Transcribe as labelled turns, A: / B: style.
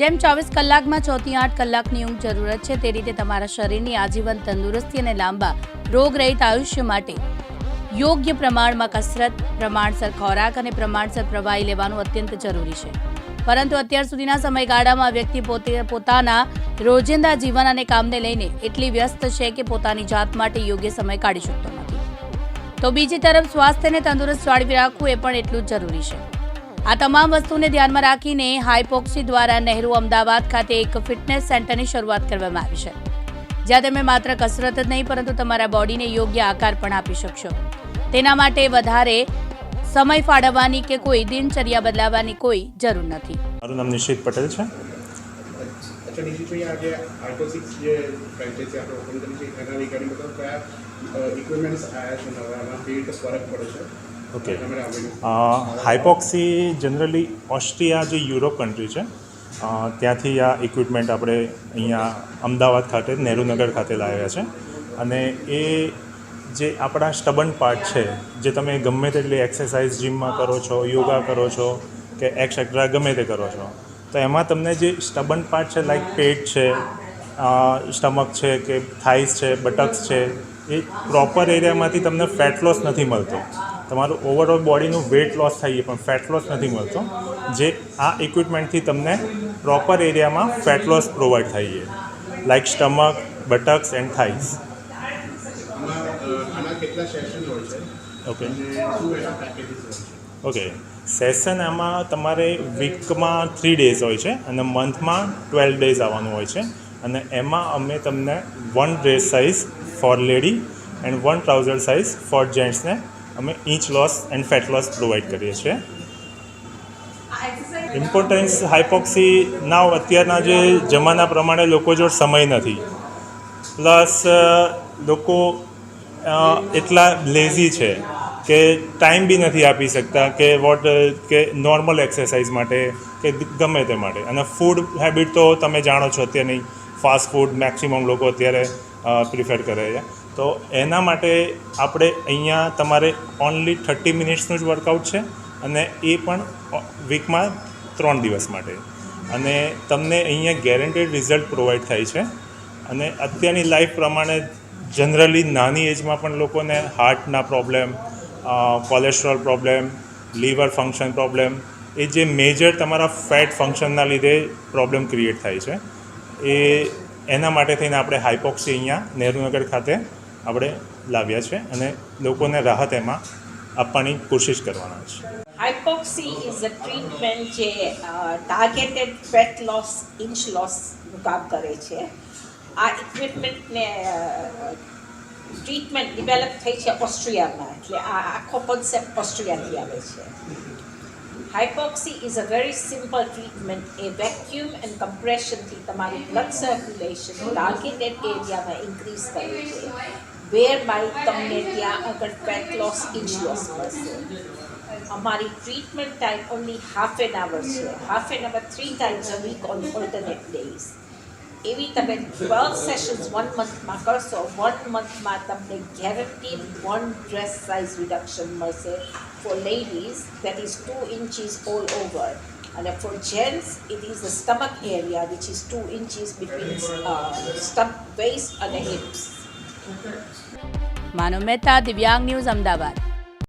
A: જેમ 24 કલાકમાં 6 થી 8 કલાકની ઊંઘ જરૂરત છે, તે રીતે તમારા શરીરની આજીવન તંદુરસ્તી અને લાંબા રોગરહિત આયુષ્ય માટે યોગ્ય પ્રમાણમાં કસરત, પ્રમાણસર ખોરાક અને પ્રમાણસર પ્રવાહી લેવાનું અત્યંત જરૂરી છે. પરંતુ અત્યાર સુધીના સમયગાળામાં વ્યક્તિ પોતાના રોજિંદા જીવન અને કામને લઈને એટલી વ્યસ્ત છે કે પોતાની જાત માટે યોગ્ય સમય કાઢી શકતો નથી. તો બીજી તરફ સ્વાસ્થ્યને તંદુરસ્ત જાળવી રાખવું એ પણ એટલું જ જરૂરી છે. આ તમામ વસ્તુને ધ્યાનમાં રાખીને હાઇપોક્સી દ્વારા નહેરુ અમદાવાદ ખાતે એક ફિટનેસ સેન્ટરની શરૂઆત કરવામાં આવી છે, જ્યાં તમે માત્ર કસરત જ નહીં પરંતુ તમારા બોડીને યોગ્ય આકાર પણ આપી શકશો. તેના માટે વધારે સમય ફાળવવાની કે કોઈ દિનચર્યા બદલાવવાની કોઈ જરૂર નથી.
B: મારું નામ નિશિત પટેલ છે.
C: अच्छा निश्चित આજે હાઇપોક્સિસ જે ફ્રેન્ચાઇઝી આપણે ઓપન કરી છે એના રિગાર્ડિંગ મતલબ કયા ઇક્વિપમેન્ટ્સ આવ્યા છે નવા એમાં કેવી રીતે ફરક પડે છે?
B: ઓકે, હાઇપોક્સી જનરલી ઓસ્ટ્રિયા જે યુરોપ કન્ટ્રી છે ત્યાંથી આ ઇક્વિપમેન્ટ આપણે અહીંયા અમદાવાદ ખાતે નહેરુનગર ખાતે લાવ્યા છે. અને એ જે આપણા સ્ટબન પાર્ટ છે, જે તમે ગમે તેટલી એક્સરસાઇઝ જીમમાં કરો છો, યોગા કરો છો કે એક્સેટ્રા ગમે તે કરો છો, તો એમાં તમને જે સ્ટબન પાર્ટ છે લાઈક પેટ છે, સ્ટમક છે કે થાઇસ છે, બટક્સ છે, એ પ્રોપર એરિયામાંથી તમને ફેટ લોસ નથી મળતો. તમારું ઓવરઓલ બોડીનું વેટ લોસ થાય પણ ફેટ લોસ નથી મળતો, જે આ ઇક્વિપમેન્ટથી તમને પ્રોપર એરિયામાં ફેટ લોસ પ્રોવાઈડ થાય છે, લાઈક સ્ટમક, બટક્સ એન્ડ થાઇસ.
C: આના કેટલા સેશન હોય છે?
B: ઓકે
C: અને શું એના પેકેજીસ હોય છે?
B: ઓકે, સેશન આમાં તમારે વીકમાં 3 ડેઝ હોય છે અને મંથમાં 12 ડેઝ આવવાનું હોય છે. અને એમાં અમે તમને 1 dress size for lady and 1 trouser size for જેન્ટ્સને અમે inch loss and fat loss provide કરીએ છીએ. ઇમ્પોર્ટન્સ હાઇપોક્સી નાવ અત્યારના જે જમાના પ્રમાણે લોકો જોડે સમય નથી, પ્લસ લોકો એટલા લેઝી છે કે ટાઈમ બી નથી આપી શકતા કે નોર્મલ એક્સરસાઇઝ માટે કે ગમે તે માટે. અને ફૂડ હેબિટ તો તમે જાણો છો અત્યારની, ફાસ્ટ ફૂડ મેક્સિમમ લોકો અત્યારે પ્રિફર કરે છે. તો એના માટે આપણે અહીંયા તમારે ઓનલી 30 મિનિટ્સનું જ વર્કઆઉટ છે અને એ પણ વીકમાં 3 દિવસ માટે. અને તમને અહીંયા ગેરંટેડ રિઝલ્ટ પ્રોવાઈડ થાય છે. અને અત્યારની લાઈફ પ્રમાણે જનરલી નાની એજમાં પણ લોકોને હાર્ટના problem, cholesterol problem, liver function problem, એ જે મેજર તમારા ફેટ ફંક્શનના લીધે પ્રોબ્લેમ ક્રિએટ થાય છે, એના માટે થઈને આપણે હાઇપોક્સી અહીંયા નહેરુનગર ખાતે આપણે લાવ્યા છે અને લોકોને રાહત એમાં આપવાની કોશિશ કરવાના છે.
D: હાઇપોક્સી ઇઝ અ ટ્રીટમેન્ટ જે ટાર્ગેટેડ ફેટ લોસ, ઇંચ લોસનું કામ કરે છે. આ ઇક્વિપમેન્ટને ટ્રીટમેન્ટ ડિવેલપ થઈ છે ઓસ્ટ્રિયામાં, એટલે આ આખો કોન્સેપ્ટ ઓસ્ટ્રિયાથી આવે છે. Hypoxi is a very simple treatment. એ વેક્યુમ એન્ડ કમ્પ્રેશનથી તમારું બ્લડ સર્ક્યુલેશન ટાર્ગેટેડ એરિયામાં ઇન્ક્રીઝ કરે છે, વેર બાય તમને ત્યાં આગળ ફેટ લોસ, ઇંચ લોસ મળશે. અમારી treatment time only half an hour છે. Half an hour 3 times a week on alternate days. એવી તમે 12 સેશન્સ 1 મંથમાં કરશો, 1 મંથમાં તમને ગેરંટીડ 1 ડ્રેસ સાઇઝ રિડક્શન મળશે for ladies, that is 2 inches all over. અને for gents it is the stomach area which is 2 inches between waist અને hips.
A: Manav Mehta, Divyang news, Ahmedabad.